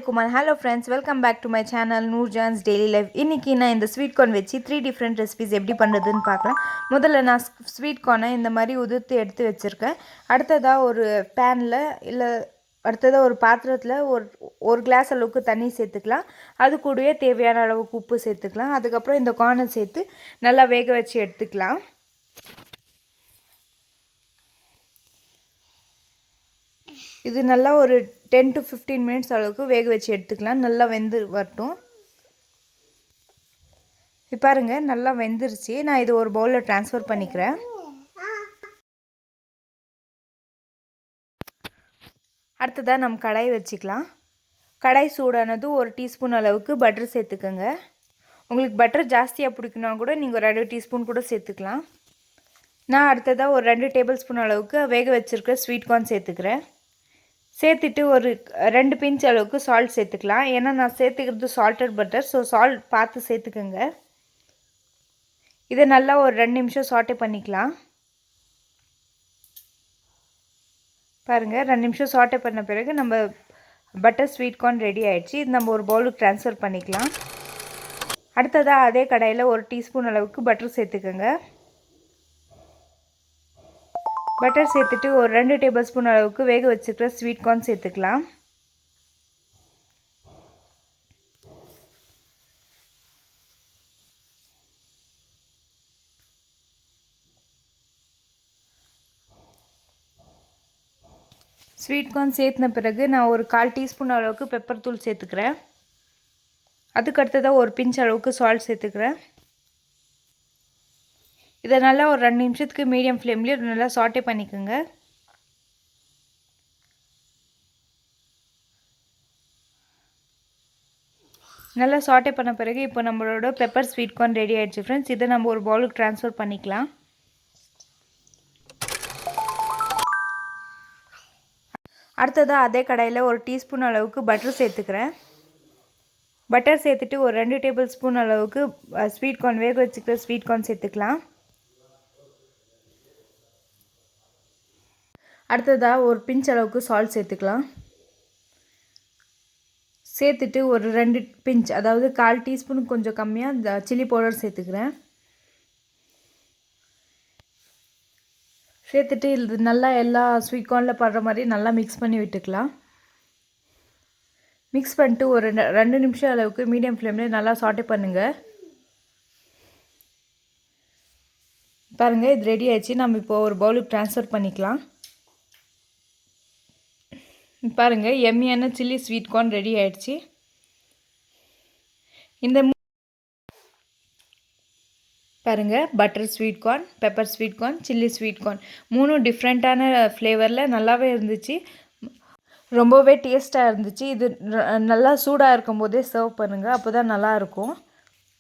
Assalamualaikum and hello friends, welcome back to my channel Noorjahan's Daily Life. இன்னைக்கு நான் இந்த sweet corn வெச்சி 3 different recipes எப்படி பண்றதுன்னு பார்க்கலாம். முதல்ல நான் ஸ்வீட் கார்னை இந்த மாதிரி உதிர்த்து எடுத்து வச்சிருக்கேன். அடுத்ததா ஒரு panல இல்ல அடுத்ததா ஒரு பாத்திரத்துல ஒரு கிளாஸ் அளவுக்கு தண்ணி சேர்த்துக்கலாம். அது கூடவே தேவையான அளவுக்கு உப்பு சேர்த்துக்கலாம். அதுக்கு அப்புறம் இந்த கார்னை சேர்த்து நல்லா வேக வச்சு எடுத்துக்கலாம். இது நல்லா ஒரு 10 to 15 minutes அளவுக்கு வேக வச்சு எடுத்துக்கலாம். நல்லா வெந்து வரட்டும். இப்போ பாருங்க நல்லா வெந்துருச்சு. நான் இது ஒரு பவுல்ல ட்ரான்ஸ்ஃபர் பண்ணிக்கிறேன். அடுத்ததா நம்ம கடாய் வச்சுக்கலாம். கடாய் சூடானது ஒரு டீஸ்பூன் அளவுக்கு பட்டர் சேர்த்துக்கங்க. உங்களுக்கு பட்டர் ஜாஸ்தியா பிடிக்கும்னா கூட நீங்க ஒரு 2 டீஸ்பூன் கூட சேர்த்துக்கலாம். நான் அடுத்ததா ஒரு 2 டேபிள்ஸ்பூன் அளவுக்கு வேக வச்சிருக்கிற ஸ்வீட் கார்ன் சேர்த்துக்கிறேன். சேர்த்துட்டு ஒரு 2 பிஞ்ச் அளவுக்கு சால்ட் சேர்த்துக்கலாம். ஏன்னா நான் சேர்த்துக்கிறது சால்ட்டட் பட்டர், ஸோ சால்ட் பார்த்து சேர்த்துக்கோங்க. இதை நல்லா ஒரு 2 நிமிஷம் சாட்டே பண்ணிக்கலாம். பாருங்கள் 2 நிமிஷம் சாட்டே பண்ண பிறகு நம்ம பட்டர் ஸ்வீட் கார்ன் ரெடி ஆகிடுச்சு. இது நம்ம ஒரு பவுலுக்கு ட்ரான்ஸ்ஃபர் பண்ணிக்கலாம். அடுத்ததாக அதே கடாயில் ஒரு டீஸ்பூன் அளவுக்கு பட்டர் சேர்த்துக்கோங்க. பட்டர் சேர்த்துட்டு ஒரு 2 டேபிள்ஸ்பூன் அளவுக்கு வேக வச்சுக்கிற ஸ்வீட் கார்ன் சேர்த்துக்கலாம். ஸ்வீட் கார்ன் சேர்த்துன பிறகு நான் ஒரு 1/4 டீஸ்பூன் அளவுக்கு பெப்பர் தூள் சேர்த்துக்கிறேன். அதுக்கு அடுத்ததாக ஒரு பிஞ்ச் அளவுக்கு சால்ட் சேர்த்துக்கிறேன். இதை நல்லா ஒரு 2 நிமிஷத்துக்கு மீடியம் ஃப்ளேம்லேயே நல்லா சாட்டே பண்ணிக்கோங்க. நல்லா சாட்டே பண்ண பிறகு இப்போ நம்மளோட பெப்பர் ஸ்வீட் கார்ன் ரெடி ஆகிடுச்சு ஃப்ரெண்ட்ஸ். இதை நம்ம ஒரு பவுலுக்கு ட்ரான்ஸ்ஃபர் பண்ணிக்கலாம். அடுத்ததாக அதே கடாயில் ஒரு டீஸ்பூன் அளவுக்கு பட்டர் சேர்த்துக்கிறேன். பட்டர் சேர்த்துட்டு ஒரு 2 டேபிள் ஸ்பூன் அளவுக்கு ஸ்வீட் கார்ன் வேக வச்சுக்கிற ஸ்வீட் கார்ன் சேர்த்துக்கலாம். அடுத்ததாக ஒரு பிஞ்ச் அளவுக்கு சால்ட் சேர்த்துக்கலாம். சேர்த்துட்டு ஒரு 2 பிஞ்ச், அதாவது 1/4 டீஸ்பூனுக்கு கொஞ்சம் கம்மியாக சில்லி பவுடர் சேர்த்துக்கிறேன். சேர்த்துட்டு இது நல்லா எல்லா ஸ்வீட் கார்னில் படுற மாதிரி நல்லா மிக்ஸ் பண்ணி விட்டுக்கலாம். மிக்ஸ் பண்ணிட்டு ஒரு 2 நிமிஷம் அளவுக்கு மீடியம் ஃப்ளேமில் நல்லா சாட்டே பண்ணுங்கள். பாருங்கள் இது ரெடி ஆயிடுச்சு. நம்ம இப்போ ஒரு பவுலுக்கு ட்ரான்ஸ்ஃபர் பண்ணிக்கலாம். பாருங்கள் எம்மியான சில்லி ஸ்வீட் கார்ன் ரெடி ஆயிடுச்சு. இந்த பாருங்கள் butter sweet corn, pepper sweet corn, chilli sweet corn 3 டிஃப்ரெண்ட்டான ஃப்ளேவரில் நல்லாவே இருந்துச்சு. ரொம்பவே டேஸ்ட்டாக இருந்துச்சு. இது நல்லா சூடாக இருக்கும் போதே சர்வ் பண்ணுங்கள், அப்போ தான் நல்லாயிருக்கும்.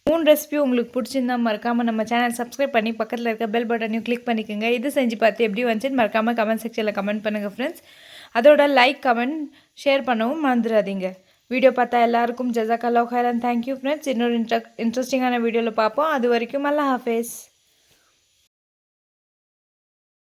3 ரெசிபி உங்களுக்கு பிடிச்சிருந்தா மறக்காமல் நம்ம சேனல் சப்ஸ்கிரைப் பண்ணி பக்கத்தில் இருக்க பெல் பட்டனையும் கிளிக் பண்ணிக்கோங்க. இது செஞ்சு பார்த்து எப்படி வந்துச்சுன்னு மறக்காமல் கமெண்ட் செக்ஷனில் கமெண்ட் பண்ணுங்கள் ஃப்ரெண்ட்ஸ். அதோட லைக், கமெண்ட், ஷேர் பண்ணவும் மறந்துடாதீங்க. வீடியோ பார்த்தா எல்லாருக்கும் ஜஸாக்கல்லாஹு கைரன். Thank you friends. இன்னொரு இன்ட்ரெஸ்டிங்கான வீடியோவில் பார்ப்போம். அது வரைக்கும் அல்லாஹ் ஹாஃபிஸ்.